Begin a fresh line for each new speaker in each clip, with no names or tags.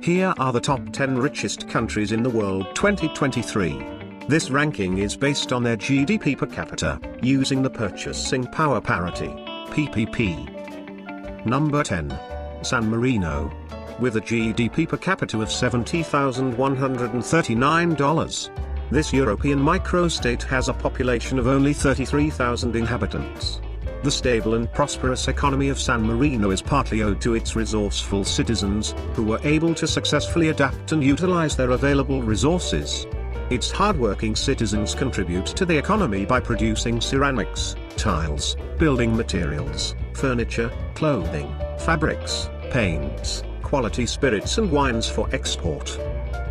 Here are the top 10 richest countries in the world 2023. This ranking is based on their GDP per capita, using the Purchasing Power Parity (PPP). Number 10. San Marino. With a GDP per capita of $70,139. This European microstate has a population of only 33,000 inhabitants. The stable and prosperous economy of San Marino is partly owed to its resourceful citizens, who were able to successfully adapt and utilize their available resources. Its hardworking citizens contribute to the economy by producing ceramics, tiles, building materials, furniture, clothing, fabrics, paints, quality spirits and wines for export.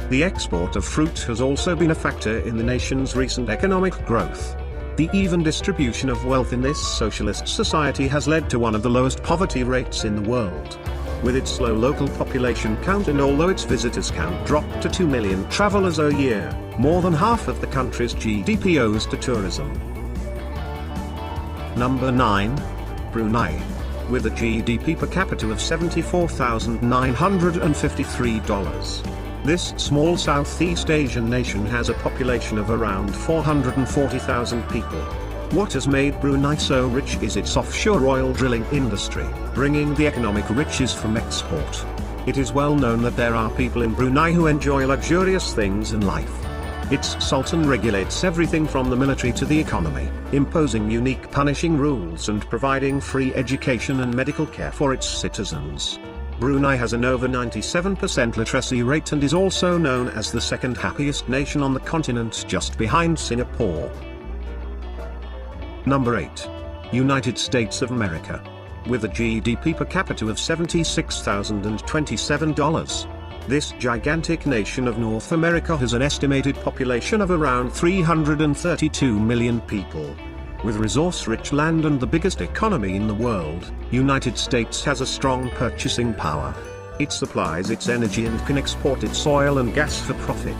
The export of fruit has also been a factor in the nation's recent economic growth. The even distribution of wealth in this socialist society has led to one of the lowest poverty rates in the world. With its low local population count and although its visitors count dropped to 2 million travelers a year, more than half of the country's GDP owes to tourism. Number 9. Brunei. With a GDP per capita of $74,953. This small Southeast Asian nation has a population of around 440,000 people. What has made Brunei so rich is its offshore oil drilling industry, bringing the economic riches from export. It is well known that there are people in Brunei who enjoy luxurious things in life. Its sultan regulates everything from the military to the economy, imposing unique punishing rules and providing free education and medical care for its citizens. Brunei has an over 97% literacy rate and is also known as the second happiest nation on the continent, just behind Singapore. Number 8. United States of America. With a GDP per capita of $76,027. This gigantic nation of North America has an estimated population of around 332 million people. With resource-rich land and the biggest economy in the world, United States has a strong purchasing power. It supplies its energy and can export its oil and gas for profit.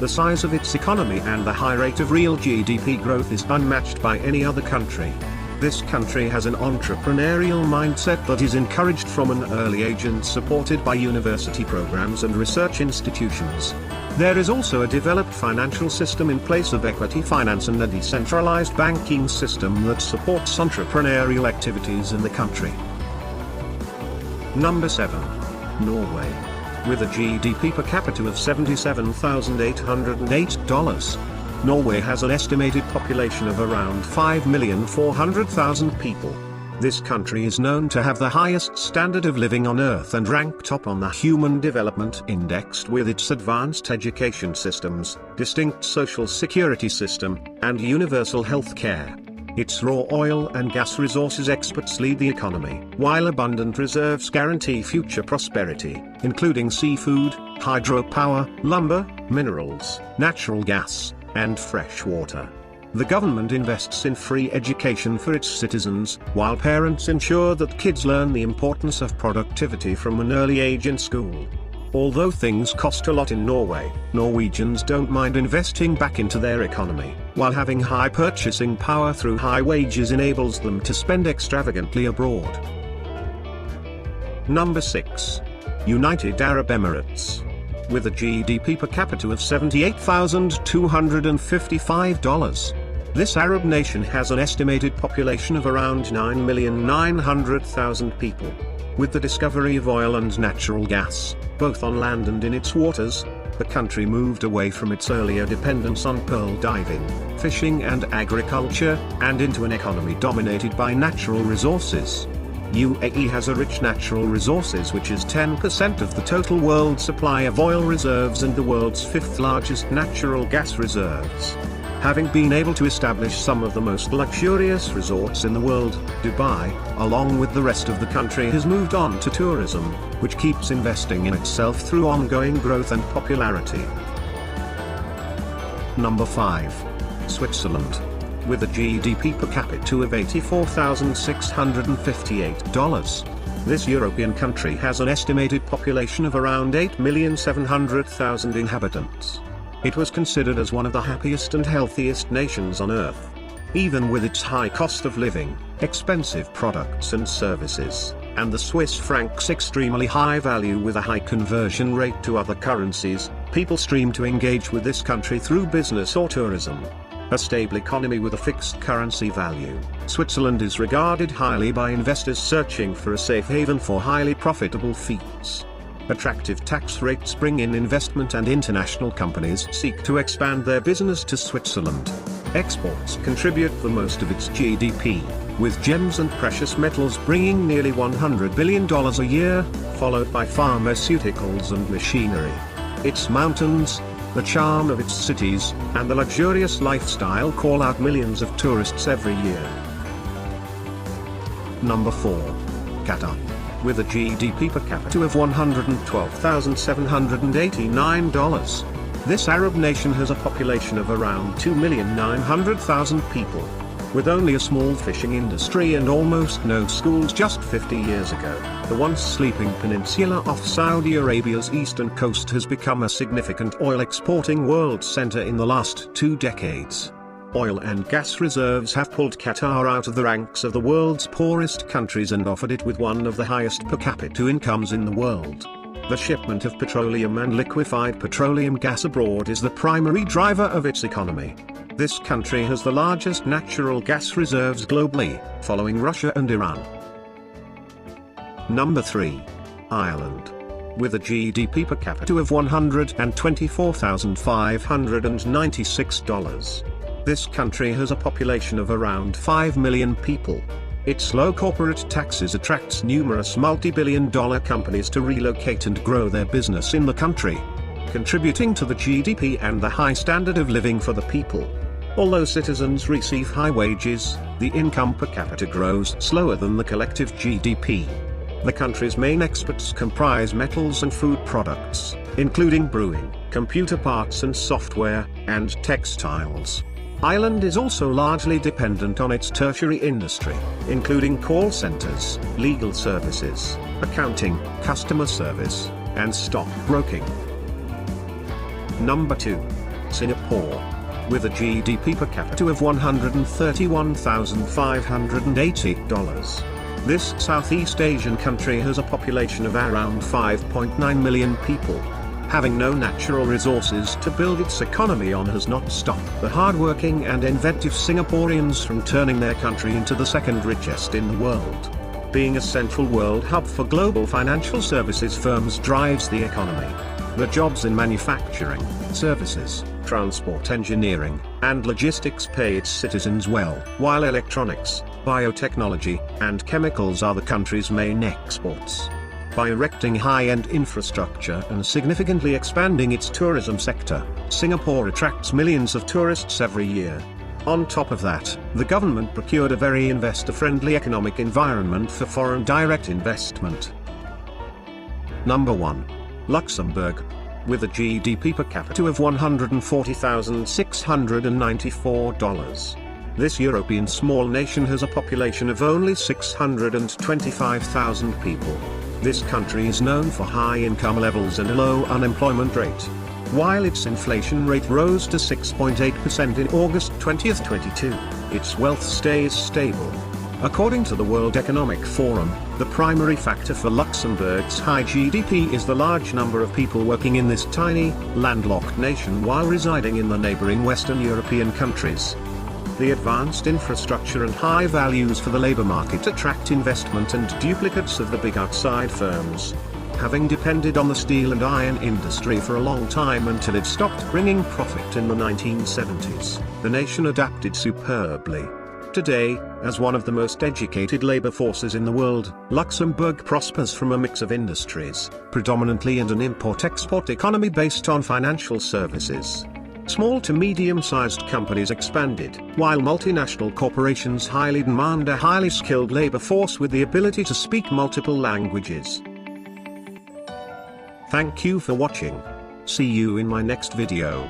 The size of its economy and the high rate of real GDP growth is unmatched by any other country. This country has an entrepreneurial mindset that is encouraged from an early age and supported by university programs and research institutions. There is also a developed financial system in place of equity finance and a decentralized banking system that supports entrepreneurial activities in the country. Number 7. Norway. With a GDP per capita of $77,808. Norway has an estimated population of around 5,400,000 people. This country is known to have the highest standard of living on Earth and rank top on the Human Development Index with its advanced education systems, distinct social security system, and universal health care. Its raw oil and gas resources exports lead the economy, while abundant reserves guarantee future prosperity, including seafood, hydropower, lumber, minerals, natural gas, and fresh water. The government invests in free education for its citizens, while parents ensure that kids learn the importance of productivity from an early age in school. Although things cost a lot in Norway, Norwegians don't mind investing back into their economy, while having high purchasing power through high wages enables them to spend extravagantly abroad. Number 6. United Arab Emirates. With a GDP per capita of $78,255. This Arab nation has an estimated population of around 9,900,000 people. With the discovery of oil and natural gas, both on land and in its waters, the country moved away from its earlier dependence on pearl diving, fishing and agriculture, and into an economy dominated by natural resources. UAE has a rich natural resources which is 10% of the total world supply of oil reserves and the world's 5th largest natural gas reserves. Having been able to establish some of the most luxurious resorts in the world, Dubai, along with the rest of the country, has moved on to tourism, which keeps investing in itself through ongoing growth and popularity. Number 5. Switzerland. With a GDP per capita of $84,658. This European country has an estimated population of around 8,700,000 inhabitants. It was considered as one of the happiest and healthiest nations on Earth. Even with its high cost of living, expensive products and services, and the Swiss franc's extremely high value with a high conversion rate to other currencies, people stream to engage with this country through business or tourism. A stable economy with a fixed currency value, Switzerland is regarded highly by investors searching for a safe haven for highly profitable feats. Attractive tax rates bring in investment and international companies seek to expand their business to Switzerland. Exports contribute the most of its GDP, with gems and precious metals bringing nearly $100 billion a year, followed by pharmaceuticals and machinery. Its mountains, the charm of its cities, and the luxurious lifestyle call out millions of tourists every year. Number 4. Qatar. With a GDP per capita of $112,789. This Arab nation has a population of around 2,900,000 people. With only a small fishing industry and almost no schools just 50 years ago, the once sleeping peninsula off Saudi Arabia's eastern coast has become a significant oil exporting world center in the last 2 decades. Oil and gas reserves have pulled Qatar out of the ranks of the world's poorest countries and offered it with one of the highest per capita incomes in the world. The shipment of petroleum and liquefied petroleum gas abroad is the primary driver of its economy. This country has the largest natural gas reserves globally, following Russia and Iran. Number 3. Ireland. With a GDP per capita of $124,596. This country has a population of around 5 million people. Its low corporate taxes attracts numerous multi-billion-dollar companies to relocate and grow their business in the country, contributing to the GDP and the high standard of living for the people. Although citizens receive high wages, the income per capita grows slower than the collective GDP. The country's main exports comprise metals and food products, including brewing, computer parts and software, and textiles. Ireland is also largely dependent on its tertiary industry, including call centers, legal services, accounting, customer service, and stock broking. Number 2. Singapore. With a GDP per capita of $131,580. This Southeast Asian country has a population of around 5.9 million people. Having no natural resources to build its economy on has not stopped the hardworking and inventive Singaporeans from turning their country into the second richest in the world. Being a central world hub for global financial services firms drives the economy. The jobs in manufacturing, services, transport engineering, and logistics pay its citizens well, while electronics, biotechnology, and chemicals are the country's main exports. By erecting high-end infrastructure and significantly expanding its tourism sector, Singapore attracts millions of tourists every year. On top of that, the government procured a very investor-friendly economic environment for foreign direct investment. Number 1. Luxembourg. With a GDP per capita of $140,694. This European small nation has a population of only 625,000 people. This country is known for high income levels and a low unemployment rate. While its inflation rate rose to 6.8% in August 2022, its wealth stays stable. According to the World Economic Forum, the primary factor for Luxembourg's high GDP is the large number of people working in this tiny, landlocked nation while residing in the neighboring Western European countries. The advanced infrastructure and high values for the labor market attract investment and duplicates of the big outside firms. Having depended on the steel and iron industry for a long time until it stopped bringing profit in the 1970s, the nation adapted superbly. Today, as one of the most educated labor forces in the world, Luxembourg prospers from a mix of industries, predominantly and an import-export economy based on financial services. Small to medium-sized companies expanded, while multinational corporations highly demand a highly skilled labor force with the ability to speak multiple languages. Thank you for watching. See you in my next video.